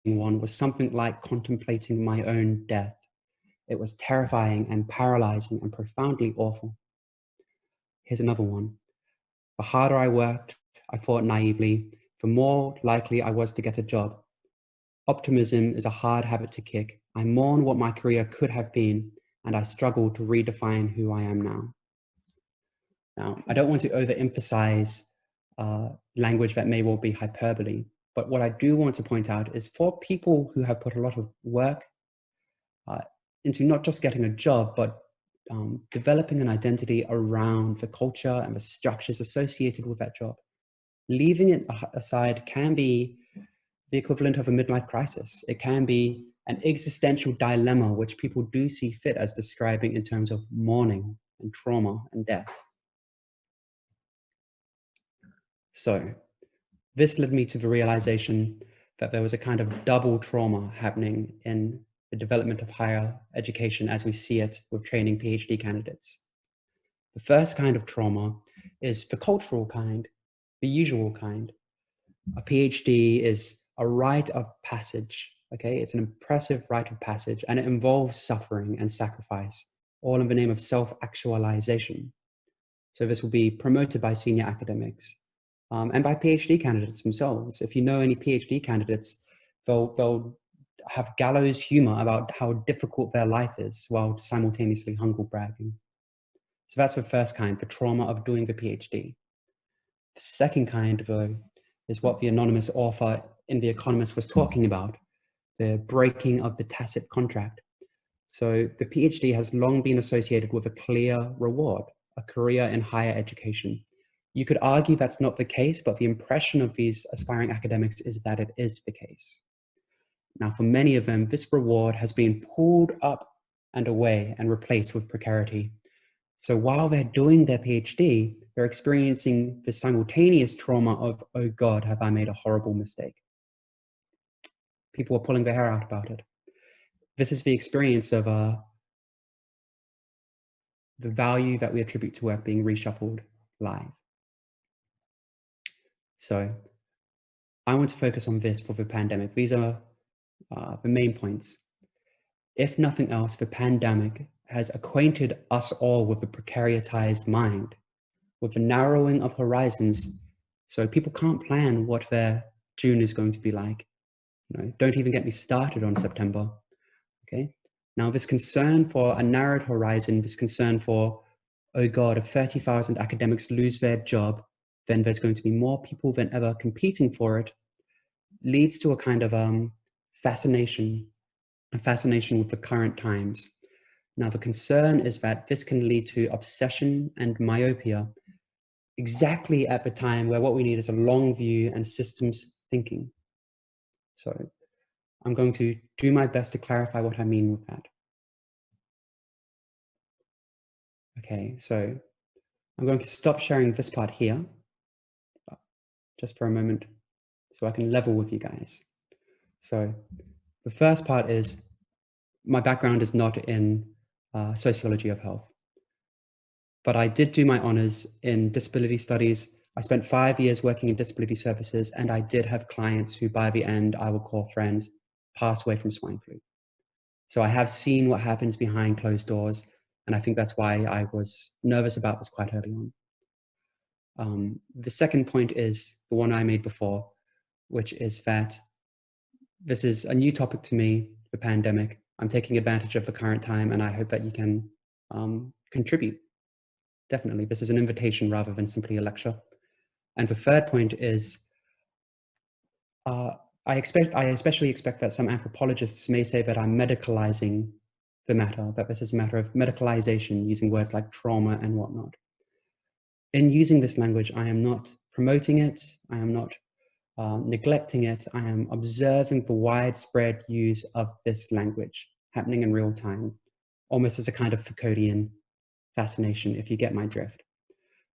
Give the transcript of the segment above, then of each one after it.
one was something like contemplating my own death. It was terrifying and paralyzing and profoundly awful. Here's another one. The harder I worked, I thought naively, the more likely I was to get a job. Optimism is a hard habit to kick. I mourn what my career could have been, and I struggle to redefine who I am now. Now, I don't want to overemphasize language that may well be hyperbole, but what I do want to point out is for people who have put a lot of work into not just getting a job, but developing an identity around the culture and the structures associated with that job, leaving it aside can be the equivalent of a midlife crisis. It can be an existential dilemma, which people do see fit as describing in terms of mourning and trauma and death. So this led me to the realization that there was a kind of double trauma happening in the development of higher education as we see it with training PhD candidates. The first kind of trauma is the cultural kind, the usual kind. A PhD is a rite of passage, okay? It's an impressive rite of passage, and it involves suffering and sacrifice, all in the name of self-actualization. So this will be promoted by senior academics and by PhD candidates themselves. If you know any PhD candidates, they'll have gallows humor about how difficult their life is while simultaneously humble bragging. So that's the first kind, the trauma of doing the PhD. The second kind, though, is what the anonymous author in The Economist was talking about, the breaking of the tacit contract. So the PhD has long been associated with a clear reward, a career in higher education. You could argue that's not the case, but the impression of these aspiring academics is that it is the case. Now, for many of them, this reward has been pulled up and away and replaced with precarity. So while they're doing their PhD, they're experiencing the simultaneous trauma of, oh God, have I made a horrible mistake? People are pulling their hair out about it. This is the experience of the value that we attribute to work being reshuffled live. So I want to focus on this for the pandemic. These are the main points. If nothing else, the pandemic has acquainted us all with a precaritized mind, with the narrowing of horizons, so people can't plan what their June is going to be like. You know, don't even get me started on September, okay? Now, this concern for a narrowed horizon, this concern for, oh God, if 30,000 academics lose their job, then there's going to be more people than ever competing for it, leads to a kind of fascination with the current times. Now, the concern is that this can lead to obsession and myopia, exactly at the time where what we need is a long view and systems thinking. So I'm going to do my best to clarify what I mean with that. Okay, so I'm going to stop sharing this part here, just for a moment, so I can level with you guys. So the first part is, my background is not in sociology of health, but I did do my honors in disability studies. I spent 5 years working in disability services, and I did have clients who by the end I would call friends pass away from swine flu. So I have seen what happens behind closed doors, and I think that's why I was nervous about this quite early on. The second point is the one I made before, which is that this is a new topic to me, the pandemic. I'm taking advantage of the current time, and I hope that you can contribute. Definitely, this is an invitation rather than simply a lecture. And the third point is, I especially expect that some anthropologists may say that I'm medicalizing the matter, that this is a matter of medicalization, using words like trauma and whatnot. In using this language, I am not promoting it, I am not neglecting it, I am observing the widespread use of this language happening in real time, almost as a kind of Foucauldian fascination, if you get my drift.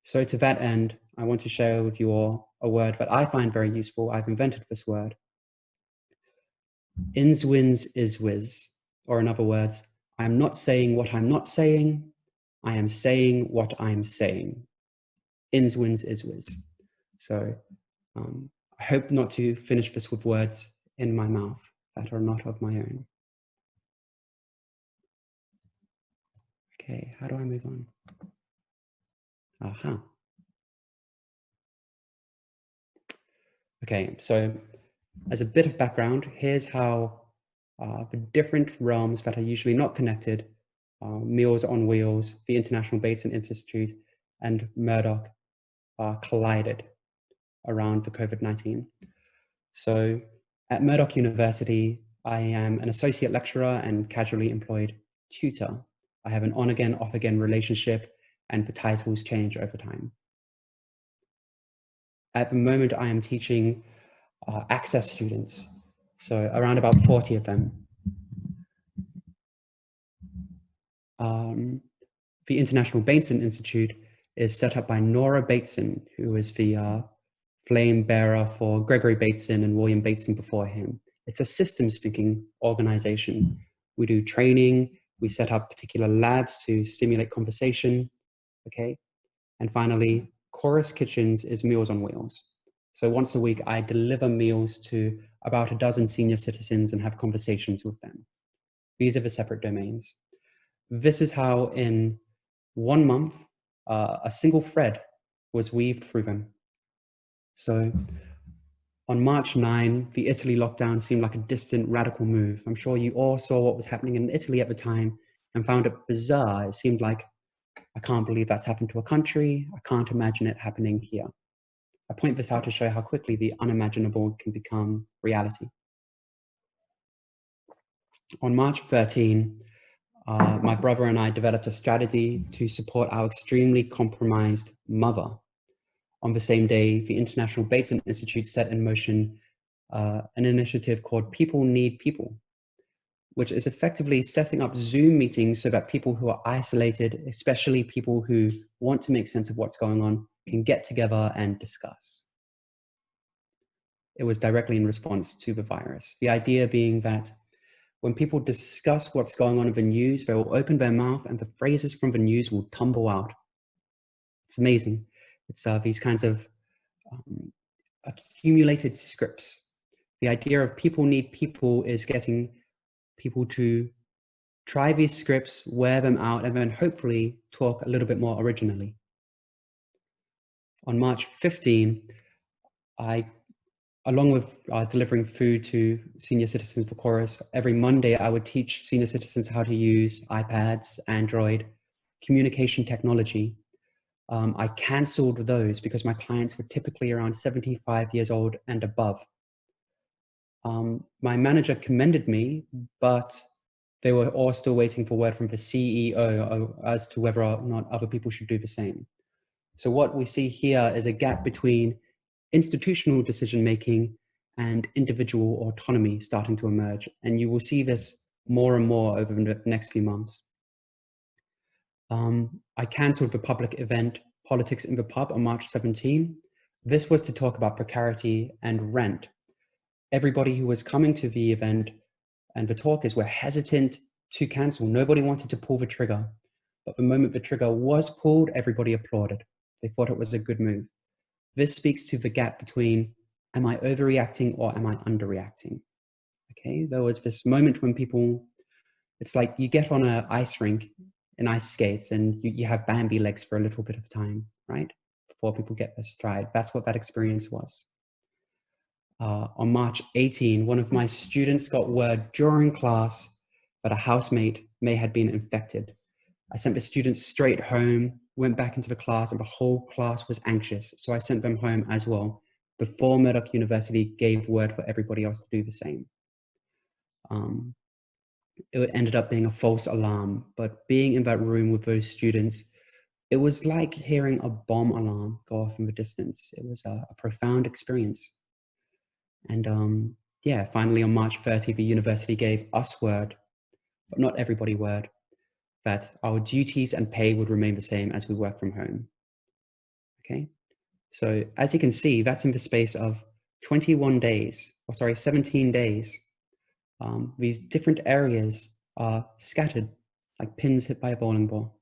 So to that end, I want to share with you all a word that I find very useful. I've invented this word. Inswins iswiz, or in other words, I'm not saying what I'm not saying, I am saying what I'm saying. Inswins iswiz. So I hope not to finish this with words in my mouth. that are not of my own. Okay, how do I move on? Aha. Okay, so as a bit of background, here's how the different realms that are usually not connected, Meals on Wheels, the International Basin Institute, and Murdoch collided around the COVID-19. So at Murdoch University, I am an associate lecturer and casually employed tutor. I have an on-again, off-again relationship, and the titles change over time. At the moment, I am teaching access students, so around about 40 of them. The International Bateson Institute is set up by Nora Bateson, who is the flame bearer for Gregory Bateson and William Bateson before him. It's a systems thinking organization. We do training, we set up particular labs to stimulate conversation, okay? And finally, Chorus Kitchens is Meals on Wheels. So once a week, I deliver meals to about a dozen senior citizens and have conversations with them. These are the separate domains. This is how in 1 month, a single thread was weaved through them. So on March 9, the Italy lockdown seemed like a distant, radical move. I'm sure you all saw what was happening in Italy at the time and found it bizarre. It seemed like, I can't believe that's happened to a country. I can't imagine it happening here. I point this out to show how quickly the unimaginable can become reality. On March 13, my brother and I developed a strategy to support our extremely compromised mother. On the same day, the International Bateson Institute set in motion an initiative called People Need People, which is effectively setting up Zoom meetings so that people who are isolated, especially people who want to make sense of what's going on, can get together and discuss. It was directly in response to the virus. The idea being that when people discuss what's going on in the news, they will open their mouth and the phrases from the news will tumble out. It's amazing. It's these kinds of accumulated scripts. The idea of people need people is getting people to try these scripts, wear them out, and then hopefully talk a little bit more originally. On March 15, along with delivering food to senior citizens for Chorus, every Monday I would teach senior citizens how to use iPads, Android, communication technology. I canceled those because my clients were typically around 75 years old and above. My manager commended me, but they were all still waiting for word from the CEO as to whether or not other people should do the same. So what we see here is a gap between institutional decision-making and individual autonomy starting to emerge. And you will see this more and more over the next few months. I canceled the public event, Politics in the Pub, on March 17. This was to talk about precarity and rent. Everybody who was coming to the event and the talkers were hesitant to cancel. Nobody wanted to pull the trigger. But the moment the trigger was pulled, everybody applauded. They thought it was a good move. This speaks to the gap between, am I overreacting or am I underreacting? Okay, there was this moment when people, it's like you get on an ice rink in ice skates and you have Bambi legs for a little bit of time, right? Before people get their stride. That's what that experience was. On March 18, one of my students got word during class that a housemate may have been infected. I sent the students straight home, went back into the class, and the whole class was anxious. So I sent them home as well, before Murdoch University gave word for everybody else to do the same. It ended up being a false alarm, but being in that room with those students, it was like hearing a bomb alarm go off in the distance. It was a profound experience. And yeah, finally on March 30, the university gave us word, but not everybody word, that our duties and pay would remain the same as we work from home. Okay, so as you can see, that's in the space of 21 days, or sorry, 17 days. These different areas are scattered like pins hit by a bowling ball.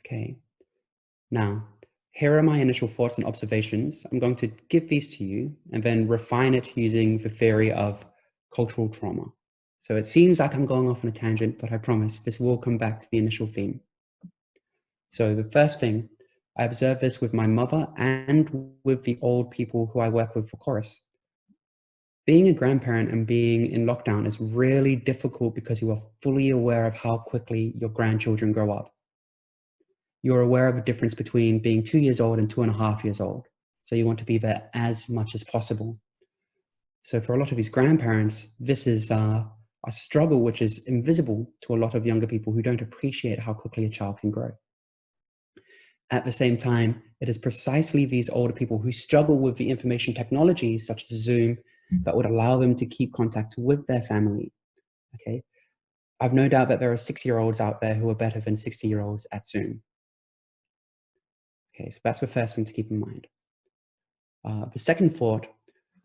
Okay, now Here are my initial thoughts and observations. I'm going to give these to you and then refine it using the theory of cultural trauma. So it seems like I'm going off on a tangent, but I promise this will come back to the initial theme. So the first thing, I observed this with my mother and with the old people who I work with for chorus. Being a grandparent and being in lockdown is really difficult because you are fully aware of how quickly your grandchildren grow up. You're aware of the difference between being 2 years old and 2.5 years old. So you want to be there as much as possible. So for a lot of these grandparents, this is a struggle which is invisible to a lot of younger people who don't appreciate how quickly a child can grow. At the same time, it is precisely these older people who struggle with the information technologies such as Zoom that would allow them to keep contact with their family. Okay, I've no doubt that there are 6-year-olds out there who are better than 60-year-olds at Zoom. Okay, so that's the first thing to keep in mind. The second thought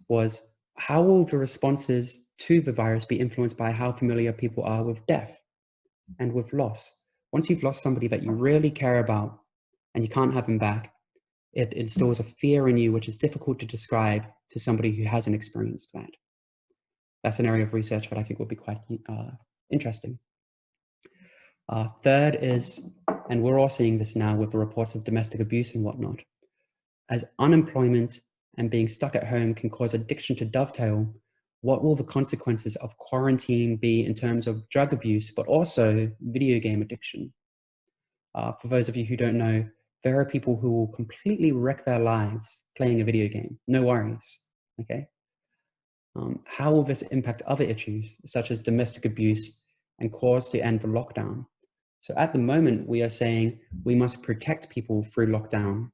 was, how will the responses to the virus be influenced by how familiar people are with death and with loss? Once you've lost somebody that you really care about and you can't have them back, it instills a fear in you which is difficult to describe to somebody who hasn't experienced that. That's an area of research that I think will be quite interesting. Third is, and we're all seeing this now with the reports of domestic abuse and whatnot, as unemployment and being stuck at home can cause addiction to dovetail, what will the consequences of quarantine be in terms of drug abuse, but also video game addiction? For those of you who don't know, there are people who will completely wreck their lives playing a video game. No worries, okay? How will this impact other issues, such as domestic abuse, and cause to end the lockdown? So at the moment, we are saying we must protect people through lockdown.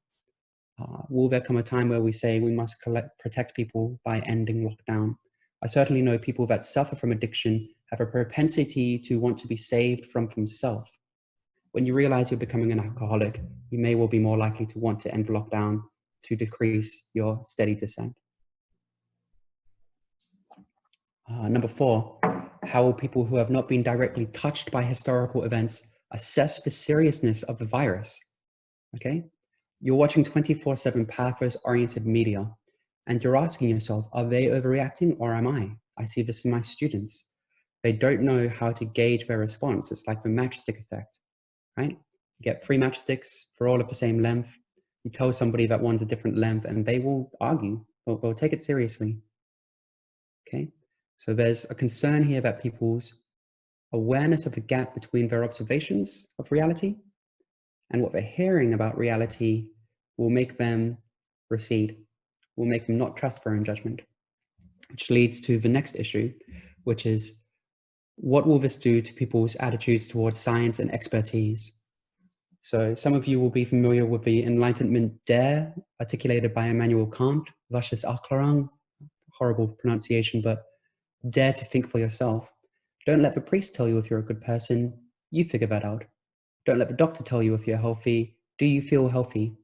Will there come a time where we say we must protect people by ending lockdown? I certainly know people that suffer from addiction have a propensity to want to be saved from themselves. When you realize you're becoming an alcoholic, you may well be more likely to want to end lockdown to decrease your steady descent. Number 4, how will people who have not been directly touched by historical events assess the seriousness of the virus? Okay, you're watching 24/7 pathos-oriented media, and you're asking yourself, are they overreacting or am I? I see this in my students. They don't know how to gauge their response. It's like the matchstick effect, right? You get 3 matchsticks for all of the same length. You tell somebody that one's a different length and they will argue. They'll take it seriously, okay? So there's a concern here that people's awareness of the gap between their observations of reality and what they're hearing about reality will make them recede, will make them not trust their own judgment, which leads to the next issue, which is, what will this do to people's attitudes towards science and expertise? So some of you will be familiar with the Enlightenment dare articulated by Immanuel Kant, Vashes Aklarang, horrible pronunciation, but dare to think for yourself. Don't let the priest tell you if you're a good person, you figure that out. Don't let the doctor tell you if you're healthy, do you feel healthy?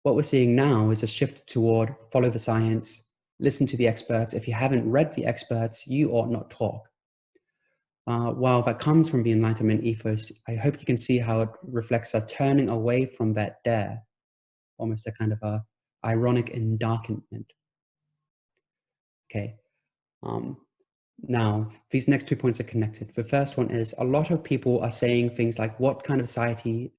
What we're seeing now is a shift toward follow the science, listen to the experts. If you haven't read the experts, you ought not talk. While that comes from the Enlightenment ethos, I hope you can see how it reflects a turning away from that dare, almost a kind of a ironic endarkenment. Okay. Now, these next 2 points are connected. The first one is, a lot of people are saying things like, what kind of society